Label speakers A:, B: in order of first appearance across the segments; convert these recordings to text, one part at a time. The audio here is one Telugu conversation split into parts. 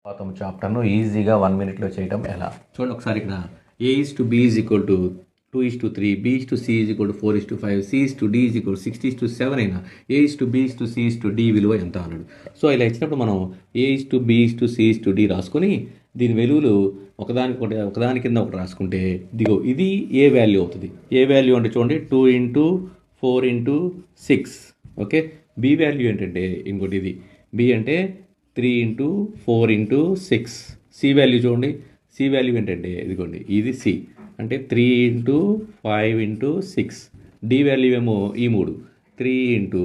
A: మొత్తం చాప్టర్ను ఈజీగా 1 మినిట్లో చేయటం ఎలా చూడండి ఒకసారి ఇక్కడ A/B is equal to 2:3, B/C is equal to 4:5, C/D is equal 6:7 అయినా A/B/C/D విలువ ఎంత అన్నాడు. సో ఇలా ఇచ్చినప్పుడు మనం A/B/C/D రాసుకొని దీని విలువలు ఒకదాని కింద ఒకటి రాసుకుంటే దిగో ఇది ఏ వాల్యూ అవుతుంది. ఏ వాల్యూ అంటే చూడండి 2 × 4 × 6. ఓకే, బి వాల్యూ ఏంటంటే ఇంకోటి ఇది బి అంటే 3 × 4 × 6. సి వాల్యూ చూడండి, సి వాల్యూ ఏంటంటే ఇదిగోండి ఇది సి అంటే 3 × 5 × 6. డి వాల్యూ ఏమో ఈ 3 ×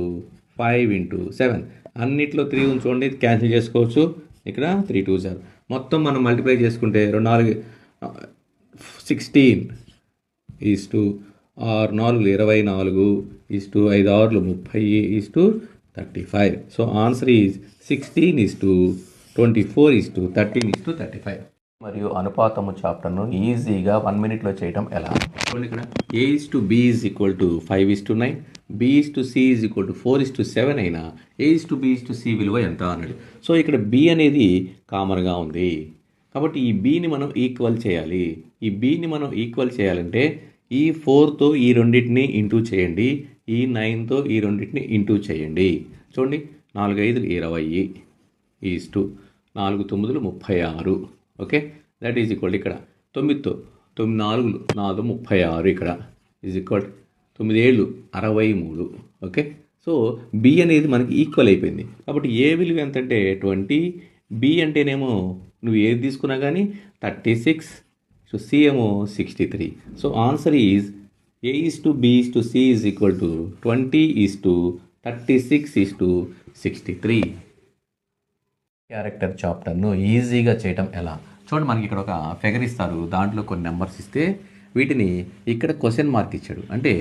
A: 5 × 7. అన్నిట్లో 3 ఉంది చూడండి, క్యాన్సిల్ చేసుకోవచ్చు. ఇక్కడ 3 2 0 మొత్తం మనం మల్టిప్లై చేసుకుంటే 4 16 is to 6 4 24 is to 5 6 30 is to 35. So answer is 16:24:13:35. మరియు అనుపాతము చాప్టర్ను ఈజీగా 1 మినిట్లో చేయటం ఎలా చూడండి. ఇక్కడ A/B is equal to 5:9, B/C is equal to 4:7 అయినా A/B/C విలువ ఎంత అన్నాడు. సో ఇక్కడ B అనేది కామన్గా ఉంది కాబట్టి ఈ Bని మనం ఈక్వల్ చేయాలి. ఈ Bని మనం ఈక్వల్ చేయాలంటే ఈ 4తో ఈ రెండింటిని ఇంటూ చేయండి, ఈ 9తో ఈ రెండింటిని ఇంటూ చేయండి. చూడండి 4 5 20 is to 4 9 36. Okay, that is equal ఇక్కడ 9తో 9 4 36 ఇక్కడ is equal 9 7 63. Okay, so B అనేది మనకి ఈక్వల్ అయిపోయింది కాబట్టి ఏ విలువ ఎంత అంటే 20, బి అంటేనేమో నువ్వు ఏది తీసుకున్నా కానీ 36, సో సి ఏమో 63. So answer is A/B/C is equal to 20:36:63. Character చాప్టర్ను ఈజీగా చేయటం ఎలా చూడండి. మనకి ఇక్కడ ఒక ఫిగర్ ఇస్తారు, దాంట్లో కొన్ని నెంబర్స్ ఇస్తే వీటిని ఇక్కడ క్వశ్చన్ మార్క్ ఇచ్చాడు. అంటే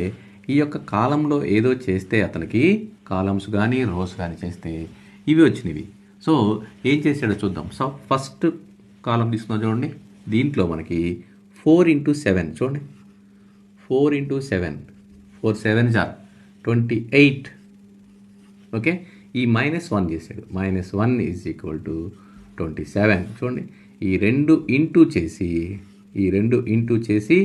A: ఈ యొక్క కాలంలో ఏదో చేస్తే అతనికి కాలమ్స్ కానీ రోస్ కానీ చేస్తే ఇవి వచ్చినవి. సో ఏం చేసాడో చూద్దాం. సో ఫస్ట్ కాలం తీసుకుందాం చూడండి. దీంట్లో మనకి 4 × 7 చూడండి, 4 × 7 4 7s are 28. ఓకే, ఈ -1 చేశాడు, -1 ఈజ్ ఈక్వల్ టు 27. చూడండి ఈ రెండు ఇంటూ చేసి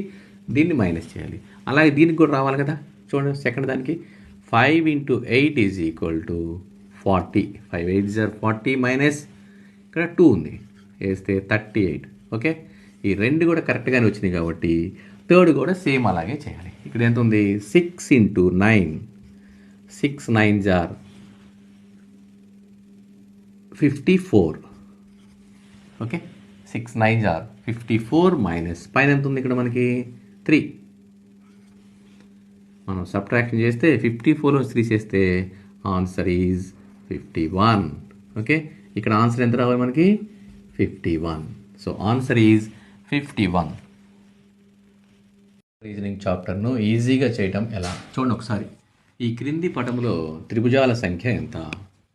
A: దీన్ని మైనస్ చేయాలి. అలాగే దీనికి కూడా రావాలి కదా. చూడండి సెకండ్ దానికి 5 × 8 is equal to 40. 5 8s are 40 minus ఇక్కడ 2 ఉంది వేస్తే 38. ఓకే, ఈ రెండు కూడా కరెక్ట్గానే వచ్చినాయి కాబట్టి థర్డ్ కూడా సేమ్ అలాగే చేయాలి. ఇక్కడ ఎంత ఉంది 6 × 9, 6 9s are 54. Okay, 6 9s are 54 minus పైన ఎంత ఉంది ఇక్కడ మనకి 3. మనం సబ్ట్రాక్షన్ చేస్తే 54 3 చేస్తే ఆన్సర్ ఈజ్ 51. ఓకే, ఇక్కడ ఆన్సర్ ఎంత రావాలి మనకి 51. So answer is 51. రీజనింగ్ చాప్టర్ను ఈజీగా చేయటం ఎలా చూడండి ఒకసారి. ఈ క్రింది పటంలో త్రిభుజాల సంఖ్య ఎంత?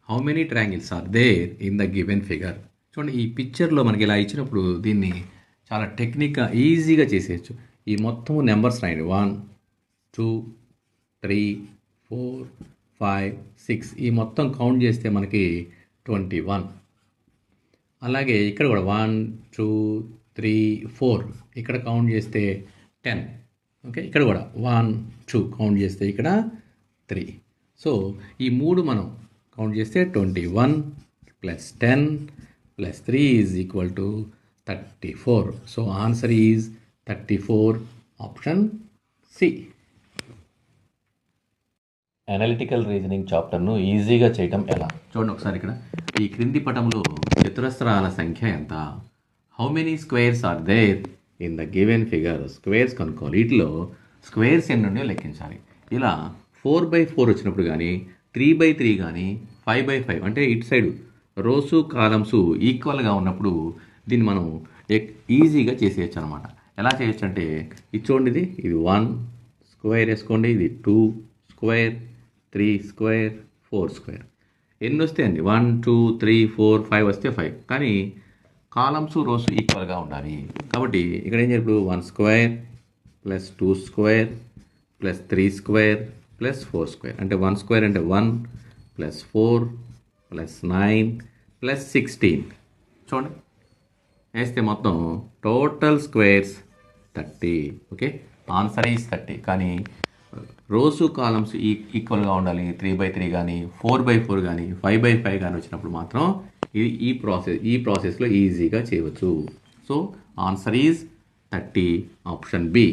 A: How many triangles are there in the given figure? చూడండి ఈ పిక్చర్లో మనకి ఇలా ఇచ్చినప్పుడు దీన్ని చాలా టెక్నిక్గా ఈజీగా చేసేయచ్చు. ఈ మొత్తం నెంబర్స్ రాయండి 1 2 3 4 5 6 ఈ మొత్తం కౌంట్ చేస్తే మనకి 21. అలాగే ఇక్కడ కూడా 1 2 3 4 ఇక్కడ కౌంట్ చేస్తే 10. ఓకే, ఇక్కడ కూడా 1 2 కౌంట్ చేస్తే ఇక్కడ 3. సో ఈ 3 మనం కౌంట్ చేస్తే 21 + 10 + 3 is equal to 34. So answer is 34, option C. Analytical reasoning చాప్టర్ను ఈజీగా చేయటం ఎలా చూడండి ఒకసారి. ఇక్కడ ఈ క్రింది పటంలో చతురస్రాల సంఖ్య ఎంత? How many squares are there in the given figure? Squares కనుక్కోవాలి. వీటిలో స్క్వేర్స్ ఎన్ని ఉన్నాయో లెక్కించాలి. ఇలా 4/4 వచ్చినప్పుడు కానీ 3/3 కానీ 5/5 అంటే ఇటు సైడు రోసు కాలమ్స్ ఈక్వల్గా ఉన్నప్పుడు దీన్ని మనం ఈజీగా చేసేయచ్చు అనమాట. ఎలా చేయొచ్చు అంటే ఇది చూడండి, ఇది 1 స్క్వేర్ వేసుకోండి, ఇది 2 స్క్వేర్ 3 స్క్వేర్ 4 స్క్వేర్. ఎన్ని వస్తే అండి 1 2 3 4 5 వస్తే 5. కానీ కాలమ్స్ రోస్ ఈక్వల్గా ఉండాలి కాబట్టి ఇక్కడ ఏం చెప్పు 1 స్క్వేర్ + 2 స్క్వేర్ + 3 స్క్వేర్ + 4 స్క్వేర్. అంటే 1 స్క్వేర్ అంటే 1 + 4 + 9 + 16. చూడండి వేస్తే మొత్తం total squares 30. Okay, answer is 30. కానీ రోసు కాలమ్స్ ఈక్వల్గా ఉండాలి, 3/3 కానీ 4/4 కానీ 5/5 కానీ వచ్చినప్పుడు మాత్రం ఇది ఈ ప్రాసెస్లో ఈజీగా చేయవచ్చు. So answer is 30, option B.